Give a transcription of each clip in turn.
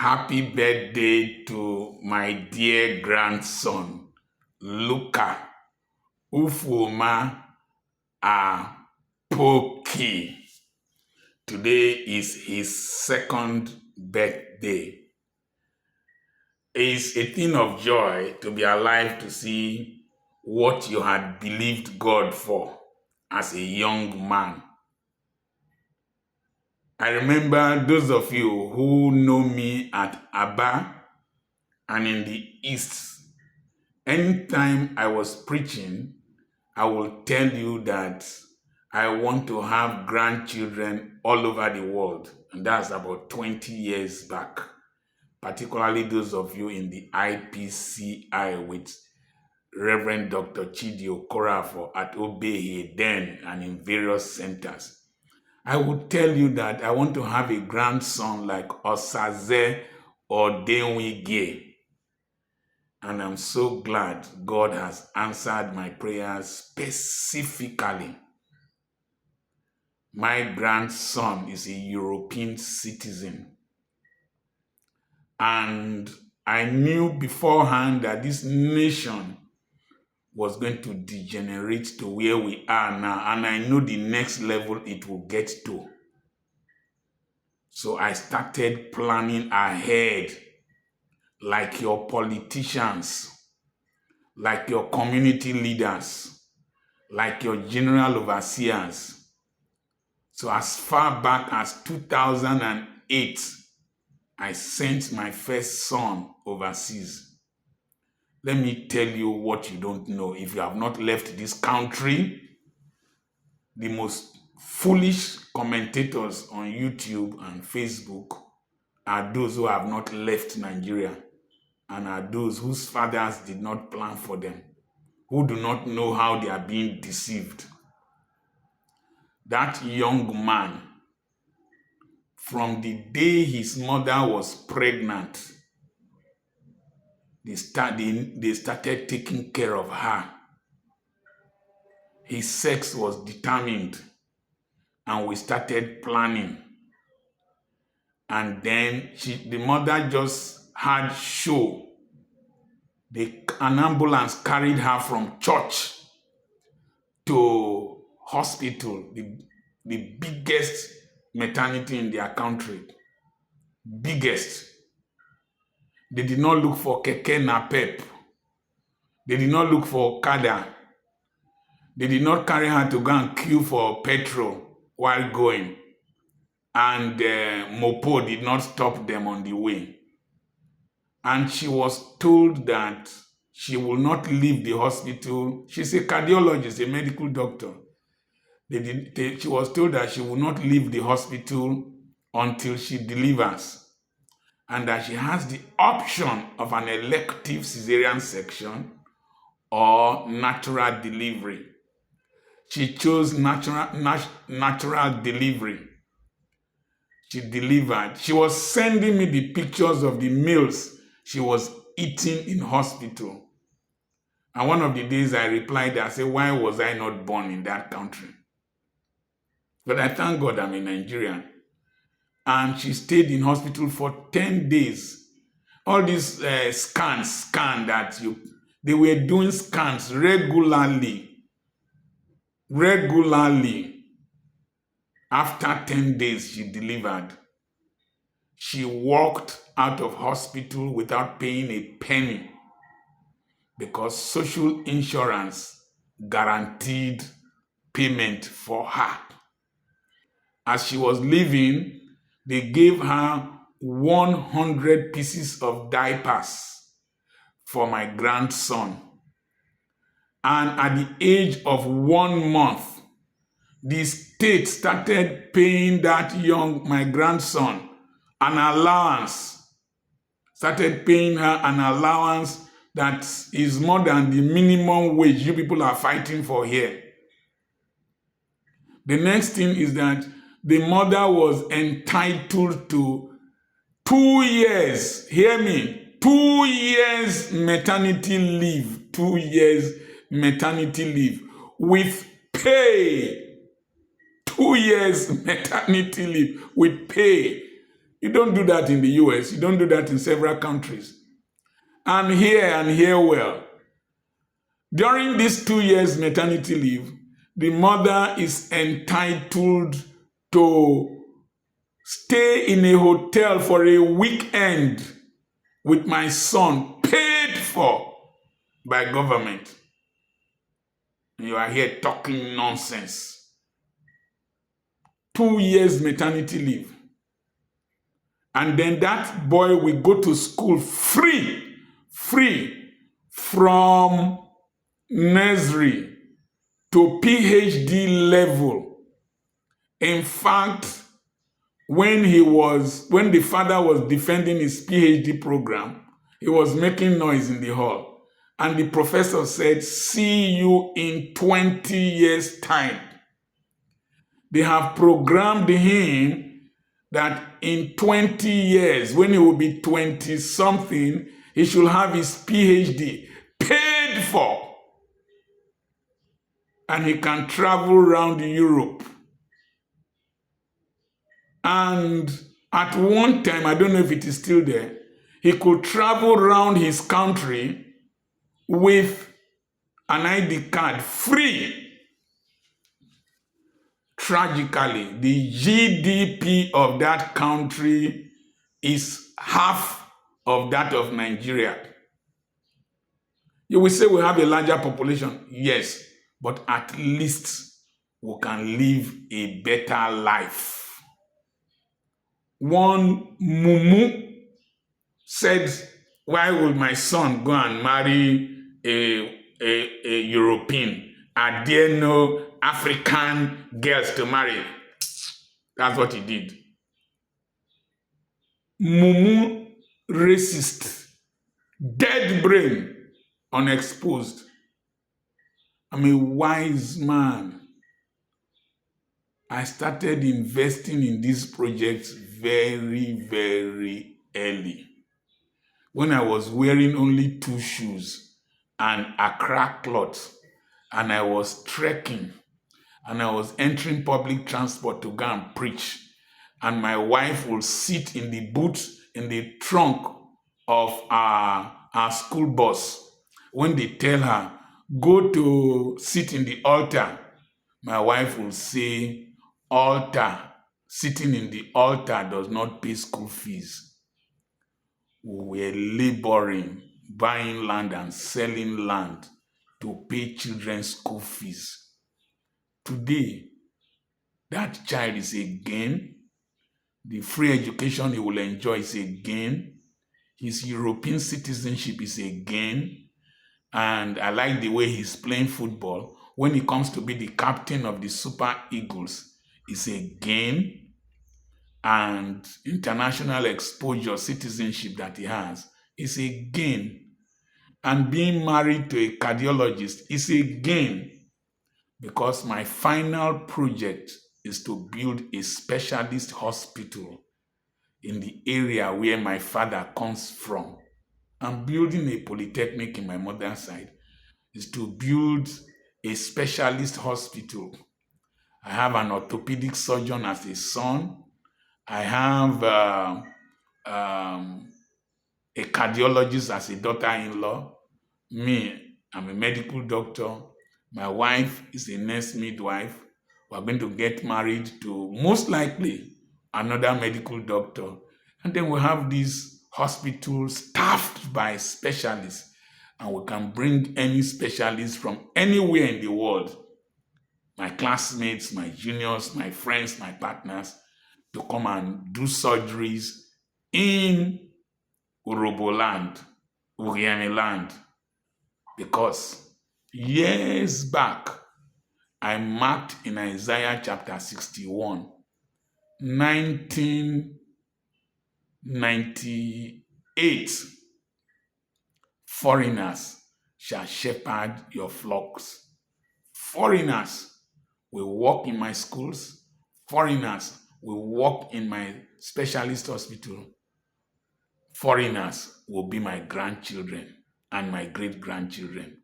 Happy birthday to my dear grandson, Luca, Ufuma Apoki. Today is his second birthday. It's a thing of joy to be alive to see what you had believed God for as a young man. I remember those of you who know me at Aba and in the East. Anytime I was preaching, I will tell you that I want to have grandchildren all over the world. And that's about 20 years back. Particularly those of you in the IPCI with Reverend Dr. Chidi Okorafor at Obehe then and in various centers. I would tell you that I want to have a grandson like Osaze or Denwige. And I'm so glad God has answered my prayers specifically. My grandson is a European citizen. And I knew beforehand that this nation was going to degenerate to where we are now. And I know the next level it will get to. So I started planning ahead like your politicians, like your community leaders, like your general overseers. So as far back as 2008, I sent my first son overseas. Let me tell you what you don't know. If you have not left this country, the most foolish commentators on YouTube and Facebook are those who have not left Nigeria and are those whose fathers did not plan for them, who do not know how they are being deceived. That young man, from the day his mother was pregnant, they started taking care of her. His sex was determined, and we started planning. And then the mother just had show. An ambulance carried her from church to hospital, the biggest maternity in their country. Biggest. They did not look for keke napep. They did not look for kada. They did not carry her to go and queue for petrol while going. And Mopo did not stop them on the way. And she was told that she will not leave the hospital. She's a cardiologist, a medical doctor. She was told that she will not leave the hospital until she delivers, and that she has the option of an elective cesarean section or natural delivery. She chose natural delivery. She delivered. She was sending me the pictures of the meals she was eating in hospital. And one of the days I replied, I said, why was I not born in that country? But I thank God I'm a Nigerian. And she stayed in hospital for 10 days. All these they were doing scans regularly. After 10 days, she delivered. She walked out of hospital without paying a penny because social insurance guaranteed payment for her. As she was leaving, they gave her 100 pieces of diapers for my grandson. And at the age of 1 month, the state started paying my grandson an allowance, started paying her an allowance that is more than the minimum wage you people are fighting for here. The next thing is that the mother was entitled to 2 years, hear me, 2 years maternity leave, 2 years maternity leave with pay. 2 years maternity leave with pay. You don't do that in the US. You don't do that in several countries. And here well. During these 2 years maternity leave, the mother is entitled to stay in a hotel for a weekend with my son, paid for by government. You are here talking nonsense. 2 years maternity leave. And then that boy will go to school free from nursery to PhD level. In fact, when the father was defending his PhD program, he was making noise in the hall. And the professor said, "See you in 20 years' time." They have programmed him that in 20 years, when he will be 20-something, he should have his PhD paid for. And he can travel around Europe. And at one time, I don't know if it is still there, he could travel around his country with an ID card free. Tragically, the GDP of that country is half of that of Nigeria. You will say we have a larger population. Yes, but at least we can live a better life. One mumu said, "Why would my son go and marry a European? Are there no African girls to marry?" That's what he did. Mumu, racist, dead brain, unexposed. I'm a wise man. I started investing in these projects very, very early. When I was wearing only 2 shoes and Accra cloth, and I was trekking, and I was entering public transport to go and preach, and my wife would sit in the boot, in the trunk of our school bus. When they tell her, "Go to sit in the altar," my wife will say, sitting in the altar does not pay school fees. We were laboring, buying land and selling land to pay children's school fees. Today, that child is a gain. The free education he will enjoy is a gain. His European citizenship is a gain. And I like the way he's playing football. When he comes to be the captain of the Super Eagles, it's a gain. And international exposure, citizenship that he has is a gain. And being married to a cardiologist is a gain, because my final project is to build a specialist hospital in the area where my father comes from. I'm building a polytechnic in my mother's side, is to build a specialist hospital. I have an orthopedic surgeon as a son. I have a cardiologist as a daughter-in-law. Me, I'm a medical doctor. My wife is a nurse midwife. We're going to get married to, most likely, another medical doctor. And then we have these hospitals staffed by specialists. And we can bring any specialist from anywhere in the world, my classmates, my juniors, my friends, my partners, to come and do surgeries in Uroboland, Urianiland. Because years back, I marked in Isaiah chapter 61, 1998, foreigners shall shepherd your flocks. Foreigners will work in my schools. Foreigners will work in my specialist hospital. Foreigners will be my grandchildren and my great-grandchildren.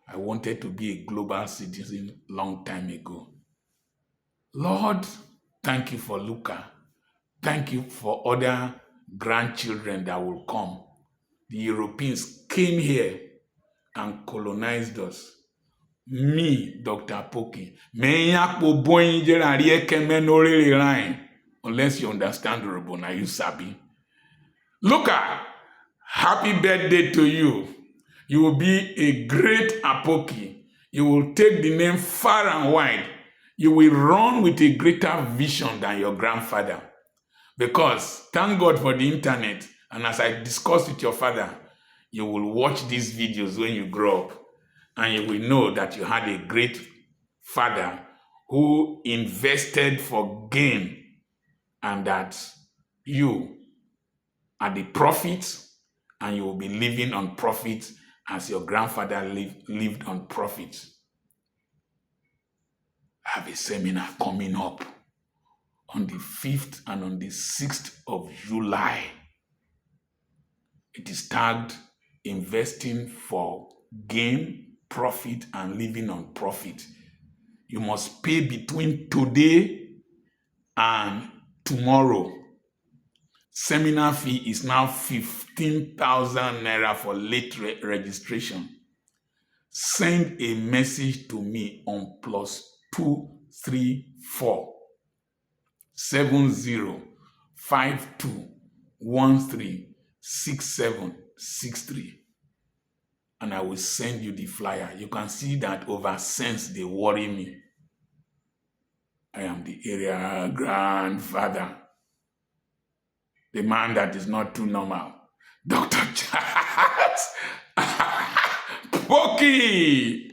I wanted to be a global citizen long time ago. Lord, thank you for Luca. Thank you for other grandchildren that will come. The Europeans came here and colonized us. Me, Dr. Apoki, unless you understand Yoruba, now you sabi. Luca, happy birthday to you. You will be a great Apoki. You will take the name far and wide. You will run with a greater vision than your grandfather. Because thank God for the internet. And as I discussed with your father, you will watch these videos when you grow up. And you will know that you had a great father who invested for gain, and that you are the profit, and you will be living on profit as your grandfather lived on profit. I have a seminar coming up on the 5th and on the 6th of July. It is tagged Investing for Gain, Profit, and Living on Profit. You must pay between today and tomorrow. Seminar fee is now 15,000 naira for late registration. Send a message to me on +234 7052136763, and I will send you the flyer. You can see that over cents they worry me. I am the area grandfather, the man that is not too normal, Dr. Charles Apoki.